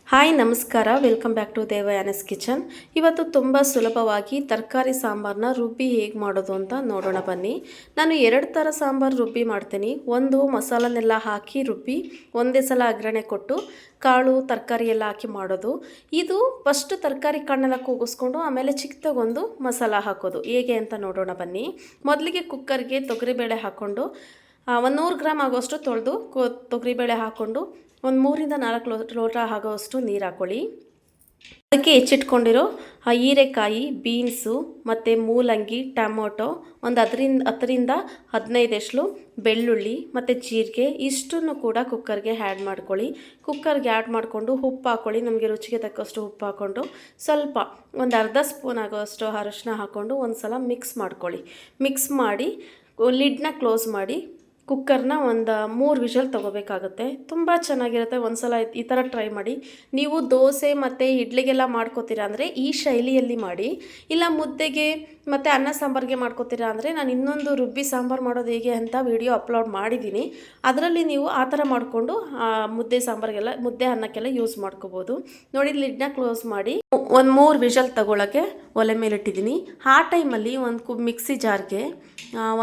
Hi ನಮಸ್ಕಾರ, welcome back to ದೇವಯಾನಸ್ kitchen. ಇವತ್ತು ತುಂಬ ಸುಲಭವಾಗಿ ತರಕಾರಿ ಸಾಂಬಾರನ್ನ ರುಬ್ಬಿ ಹೇಗೆ ಮಾಡೋದು ಅಂತ ನೋಡೋಣ ಬನ್ನಿ. ನಾನು 2 ಥರ ಸಾಂಬಾರು ರುಬ್ಬಿ ಮಾಡ್ತೀನಿ. ಒಂದು ಮಸಾಲನೆಲ್ಲ ಹಾಕಿ ರುಬ್ಬಿ ಒಂದೇ ಸಲ ಒಗ್ಗರಣೆ ಕೊಟ್ಟು ಕಾಳು ತರಕಾರಿ ಎಲ್ಲ ಹಾಕಿ ಮಾಡೋದು. ಇದು ಫಸ್ಟ್ ತರಕಾರಿ ಕಾಳನ್ನೆಲ್ಲ ಕೂಗಿಸ್ಕೊಂಡು ಆಮೇಲೆ ಚಿಕ್ಕದಾಗೊಂದು ಮಸಾಲ ಹಾಕೋದು. ಹೇಗೆ ಅಂತ ನೋಡೋಣ ಬನ್ನಿ. ಮೊದಲಿಗೆ ಕುಕ್ಕರ್ಗೆ ತೊಗರಿಬೇಳೆ ಹಾಕ್ಕೊಂಡು 100 ಗ್ರಾಮ್ ಆಗೋಷ್ಟು ತೊಳೆದು ತೊಗರಿಬೇಳೆ ಹಾಕ್ಕೊಂಡು ಒಂದು 3-4 ಲೋಟ ಆಗೋವಷ್ಟು ನೀರು ಹಾಕ್ಕೊಳ್ಳಿ. ಅದಕ್ಕೆ ಹೆಚ್ಚಿಟ್ಕೊಂಡಿರೋ ಹೀರೆಕಾಯಿ, ಬೀನ್ಸು ಮತ್ತು ಮೂಲಂಗಿ, ಟೊಮೊಟೊ, ಒಂದು 10-15 ಎಸಳು ಬೆಳ್ಳುಳ್ಳಿ ಮತ್ತು ಜೀರಿಗೆ ಇಷ್ಟನ್ನು ಕೂಡ ಕುಕ್ಕರ್ಗೆ ಆ್ಯಡ್ ಮಾಡ್ಕೊಳ್ಳಿ. ಕುಕ್ಕರ್ಗೆ ಆ್ಯಡ್ ಮಾಡಿಕೊಂಡು ಉಪ್ಪು ಹಾಕ್ಕೊಳ್ಳಿ. ನಮಗೆ ರುಚಿಗೆ ತಕ್ಕಷ್ಟು ಉಪ್ಪು ಹಾಕ್ಕೊಂಡು ಸ್ವಲ್ಪ ಒಂದು ಅರ್ಧ ಸ್ಪೂನ್ ಆಗೋಷ್ಟು ಅರಶಿನ ಹಾಕ್ಕೊಂಡು ಒಂದು ಸಲ ಮಿಕ್ಸ್ ಮಾಡ್ಕೊಳ್ಳಿ. ಮಿಕ್ಸ್ ಮಾಡಿ ಲಿಡ್ನ ಕ್ಲೋಸ್ ಮಾಡಿ ಕುಕ್ಕರ್ನ ಒಂದು 3 ವಿಷಲ್ ತೊಗೋಬೇಕಾಗುತ್ತೆ. ತುಂಬ ಚೆನ್ನಾಗಿರುತ್ತೆ. ಒಂದು ಸಲ ಈ ಥರ ಟ್ರೈ ಮಾಡಿ. ನೀವು ದೋಸೆ ಮತ್ತು ಇಡ್ಲಿಗೆಲ್ಲ ಮಾಡ್ಕೋತೀರಾ ಅಂದರೆ ಈ ಶೈಲಿಯಲ್ಲಿ ಮಾಡಿ. ಇಲ್ಲ ಮುದ್ದೆಗೆ ಮತ್ತು ಅನ್ನ ಸಾಂಬಾರಿಗೆ ಮಾಡ್ಕೋತೀರಾ ಅಂದರೆ ನಾನು ಇನ್ನೊಂದು ರುಬ್ಬಿ ಸಾಂಬಾರು ಮಾಡೋದು ಹೇಗೆ ಅಂತ ವಿಡಿಯೋ ಅಪ್ಲೋಡ್ ಮಾಡಿದ್ದೀನಿ. ಅದರಲ್ಲಿ ನೀವು ಆ ಥರ ಮಾಡಿಕೊಂಡು ಮುದ್ದೆ ಅನ್ನಕ್ಕೆಲ್ಲ ಯೂಸ್ ಮಾಡ್ಕೋಬೋದು. ನೋಡಿ, ಲಿಡ್ನ ಕ್ಲೋಸ್ ಮಾಡಿ ಒಂದು 3 ವಿಷಲ್ ತಗೊಳ್ಳೋಕ್ಕೆ ಒಲೆ ಮೇಲೆ ಇಟ್ಟಿದ್ದೀನಿ. ಆ ಟೈಮಲ್ಲಿ ಒಂದು ಮಿಕ್ಸಿ ಜಾರ್ಗೆ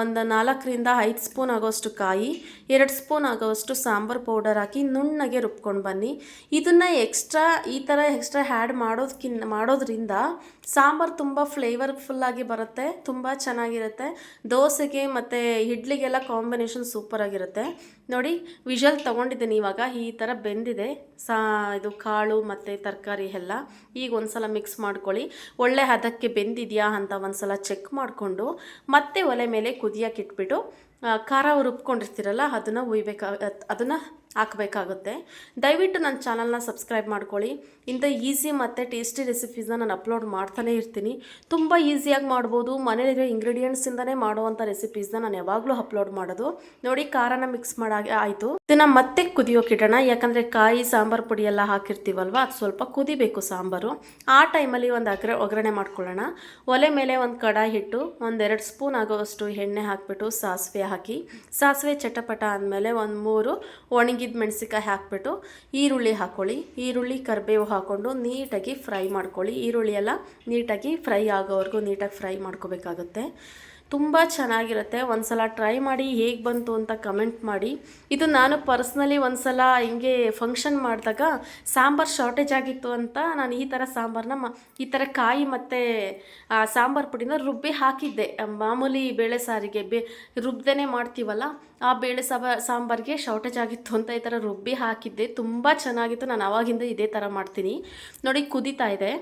ಒಂದು 4-5 ಸ್ಪೂನ್ ಆಗೋಷ್ಟು ಕಾಯಿ, 2 ಸ್ಪೂನ್ ಆಗೋಷ್ಟು ಸಾಂಬಾರು ಪೌಡರ್ ಹಾಕಿ ನುಣ್ಣಗೆ ರುಬ್ಕೊಂಡು ಬನ್ನಿ. ಇದನ್ನು ಈ ಥರ ಎಕ್ಸ್ಟ್ರಾ ಆ್ಯಡ್ ಮಾಡೋದ್ರಿಂದ ಸಾಂಬಾರು ತುಂಬ ಫ್ಲೇವರ್ಫುಲ್ಲಾಗಿ ಬರುತ್ತೆ, ತುಂಬ ಚೆನ್ನಾಗಿರುತ್ತೆ. ದೋಸೆಗೆ ಮತ್ತು ಇಡ್ಲಿಗೆಲ್ಲ ಕಾಂಬಿನೇಷನ್ ಸೂಪರಾಗಿರುತ್ತೆ. ನೋಡಿ, ವಿಷಲ್ ತೊಗೊಂಡಿದ್ದೀನಿ. ಇವಾಗ ಈ ಥರ ಬೆಂದಿದೆ ಇದು ಕಾಳು ಮತ್ತು ತರಕಾರಿ ಎಲ್ಲ. ಈಗ ಒಂದು ಸಲ ಮಿಕ್ಸ್ ಮಾಡ್ಕೊಳ್ಳಿ. ಒಳ್ಳೆ ಹದಕ್ಕೆ ಬೆಂದಿದೆಯಾ ಅಂತ ಒಂದು ಸಲ ಚೆಕ್ ಮಾಡಿಕೊಂಡು ಮತ್ತೆ ಒಲೆ ಮೇಲೆ ಕುದಿಯೋಕೆ ಇಟ್ಬಿಟ್ಟು ಖಾರ ರುಬ್ಕೊಂಡಿರ್ತೀರಲ್ಲ ಅದನ್ನು ಹಾಕಬೇಕಾಗುತ್ತೆ. ದಯವಿಟ್ಟು ನನ್ನ ಚಾನಲ್ನ ಸಬ್ಸ್ಕ್ರೈಬ್ ಮಾಡ್ಕೊಳ್ಳಿ. ಇಂಥ ಈಸಿ ಮತ್ತು ಟೇಸ್ಟಿ ರೆಸಿಪೀಸ್ನ ನಾನು ಅಪ್ಲೋಡ್ ಮಾಡ್ತಾನೆ ಇರ್ತೀನಿ. ತುಂಬ ಈಸಿಯಾಗಿ ಮಾಡ್ಬೋದು. ಮನೇಲಿರೋ ಇಂಗ್ರೀಡಿಯೆಂಟ್ಸಿಂದನೇ ಮಾಡುವಂಥ ರೆಸಿಪೀಸ್ನ ನಾನು ಯಾವಾಗಲೂ ಅಪ್ಲೋಡ್ ಮಾಡೋದು. ನೋಡಿ, ಖಾರನ ಮಿಕ್ಸ್ ಮಾಡಾಗೆ ಆಯಿತು. ಇದನ್ನು ಮತ್ತೆ ಕುದಿಯೋಕೆ ಇಡೋಣ. ಯಾಕಂದರೆ ಕಾಯಿ ಸಾಂಬಾರು ಪುಡಿ ಎಲ್ಲ ಹಾಕಿರ್ತೀವಲ್ವ, ಅದು ಸ್ವಲ್ಪ ಕುದಿಬೇಕು ಸಾಂಬಾರು. ಆ ಟೈಮಲ್ಲಿ ಒಂದು ಒಗ್ಗರಣೆ ಮಾಡ್ಕೊಳ್ಳೋಣ. ಒಲೆ ಮೇಲೆ ಒಂದು ಕಡಾಯಿ ಇಟ್ಟು 1-2 ಸ್ಪೂನ್ ಆಗೋವಷ್ಟು ಎಣ್ಣೆ ಹಾಕಿಬಿಟ್ಟು ಸಾಸಿವೆ ಹಾಕಿ, ಸಾಸಿವೆ ಚಟಪಟ ಆದಮೇಲೆ ಒಂದು 3 ಒಣಗಿದ ಮೆಣಸಿಕಾಯಿ ಹಾಕಿಬಿಟ್ಟು ಈರುಳ್ಳಿ ಹಾಕ್ಕೊಳ್ಳಿ. ಈರುಳ್ಳಿ ಕರಿಬೇವು ಹಾಕ್ಕೊಂಡು ನೀಟಾಗಿ ಫ್ರೈ ಮಾಡ್ಕೊಳ್ಳಿ. ಈರುಳ್ಳಿ ಎಲ್ಲ ನೀಟಾಗಿ ಫ್ರೈ ಆಗೋವರೆಗೂ ನೀಟಾಗಿ ಫ್ರೈ ಮಾಡ್ಕೋಬೇಕಾಗುತ್ತೆ. ತುಂಬ ಚೆನ್ನಾಗಿರುತ್ತೆ. ಒಂದು ಸಲ ಟ್ರೈ ಮಾಡಿ, ಹೇಗೆ ಬಂತು ಅಂತ ಕಮೆಂಟ್ ಮಾಡಿ. ಇದು ನಾನು ಪರ್ಸ್ನಲಿ ಒಂದು ಸಲ ಹಿಂಗೆ ಫಂಕ್ಷನ್ ಮಾಡಿದಾಗ ಸಾಂಬಾರು ಶಾರ್ಟೇಜ್ ಆಗಿತ್ತು ಅಂತ ನಾನು ಈ ಥರ ಸಾಂಬಾರನ್ನ ಈ ಥರ ಕಾಯಿ ಮತ್ತು ಸಾಂಬಾರು ಪುಡಿನ ರುಬ್ಬಿ ಹಾಕಿದ್ದೆ. ಮಾಮೂಲಿ ಬೇಳೆ ಸಾರಿಗೆ ರುಬ್ದೇ ಮಾಡ್ತೀವಲ್ಲ, ಆ ಬೇಳೆ ಸಾಂಬಾರಿಗೆ ಶಾರ್ಟೇಜ್ ಆಗಿತ್ತು ಅಂತ ಈ ಥರ ರುಬ್ಬಿ ಹಾಕಿದ್ದೆ. ತುಂಬ ಚೆನ್ನಾಗಿತ್ತು. ನಾನು ಆವಾಗಿಂದ ಇದೇ ಥರ ಮಾಡ್ತೀನಿ. ನೋಡಿ, ಕುದೀತಾ ಇದೆ.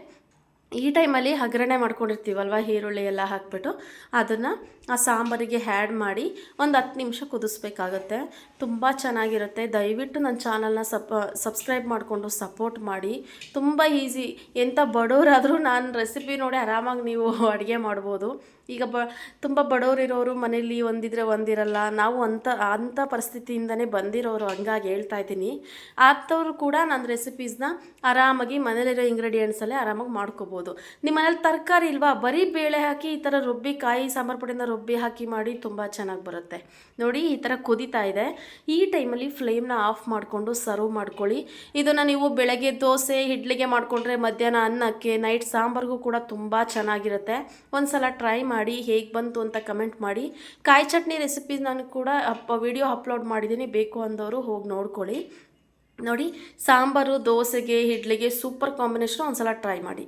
ಈ ಟೈಮಲ್ಲಿ ಒಗ್ಗರಣೆ ಮಾಡ್ಕೊಂಡಿರ್ತೀವಲ್ವ, ಈರುಳ್ಳಿ ಎಲ್ಲ ಹಾಕ್ಬಿಟ್ಟು ಅದನ್ನು ಆ ಸಾಂಬಾರಿಗೆ ಆ್ಯಡ್ ಮಾಡಿ ಒಂದು 10 ನಿಮಿಷ ಕುದಿಸ್ಬೇಕಾಗತ್ತೆ. ತುಂಬ ಚೆನ್ನಾಗಿರುತ್ತೆ. ದಯವಿಟ್ಟು ನನ್ನ ಚಾನಲ್ನ ಸಬ್ಸ್ಕ್ರೈಬ್ ಮಾಡಿಕೊಂಡು ಸಪೋರ್ಟ್ ಮಾಡಿ. ತುಂಬ ಈಸಿ. ಎಂಥ ಬಡವರಾದರೂ ನಾನು ರೆಸಿಪಿ ನೋಡಿ ಆರಾಮಾಗಿ ನೀವು ಅಡುಗೆ ಮಾಡ್ಬೋದು. ಈಗ ತುಂಬ ಬಡವರಿರೋರು ಮನೇಲಿ ಒಂದಿದ್ರೆ ಒಂದಿರಲ್ಲ. ನಾವು ಅಂಥ ಪರಿಸ್ಥಿತಿಯಿಂದನೇ ಬಂದಿರೋರು, ಹಂಗಾಗಿ ಹೇಳ್ತಾ ಇದ್ದೀನಿ. ಅಂಥವ್ರು ಕೂಡ ನನ್ನ ರೆಸಿಪೀಸ್ನ ಆರಾಮಾಗಿ ಮನೇಲಿರೋ ಇಂಗ್ರೀಡಿಯೆಂಟ್ಸಲ್ಲೇ ಆರಾಮಾಗಿ ಮಾಡ್ಕೋಬೋದು. ನಿಮ್ಮ ಮನೇಲಿ ತರಕಾರಿ ಇಲ್ವಾ, ಬರೀ ಬೇಳೆ ಹಾಕಿ ಈ ಥರ ರುಬ್ಬಿ ಕಾಯಿ ಸಾಂಬಾರು ಪುಡಿನ ರುಬ್ಬಿ ಹಾಕಿ ಮಾಡಿ, ತುಂಬ ಚೆನ್ನಾಗಿ ಬರುತ್ತೆ. ನೋಡಿ, ಈ ಥರ ಕುದೀತಾ ಇದೆ. ಈ ಟೈಮಲ್ಲಿ ಫ್ಲೇಮ್ನ ಆಫ್ ಮಾಡಿಕೊಂಡು ಸರ್ವ್ ಮಾಡ್ಕೊಳ್ಳಿ. ಇದನ್ನು ನೀವು ಬೆಳಗ್ಗೆ ದೋಸೆ ಇಡ್ಲಿಗೆ ಮಾಡಿಕೊಂಡ್ರೆ ಮಧ್ಯಾಹ್ನ ಅನ್ನಕ್ಕೆ, ನೈಟ್ ಸಾಂಬಾರಿಗೂ ಕೂಡ ತುಂಬ ಚೆನ್ನಾಗಿರುತ್ತೆ. ಒಂದು ಸಲ ಟ್ರೈ ಮಾಡಿ, ಹೇಗೆ ಬಂತು ಅಂತ ಕಮೆಂಟ್ ಮಾಡಿ. ಕಾಯಿ ಚಟ್ನಿ ರೆಸಿಪೀಸ್ ನಾನು ಕೂಡ ವಿಡಿಯೋ ಅಪ್ಲೋಡ್ ಮಾಡಿದ್ದೀನಿ, ಬೇಕು ಅಂದವರು ಹೋಗಿ ನೋಡ್ಕೊಳ್ಳಿ. ನೋಡಿ, ಸಾಂಬಾರು ದೋಸೆಗೆ ಇಡ್ಲಿಗೆ ಸೂಪರ್ ಕಾಂಬಿನೇಷನ್. ಒಂದು ಸಲ ಟ್ರೈ ಮಾಡಿ.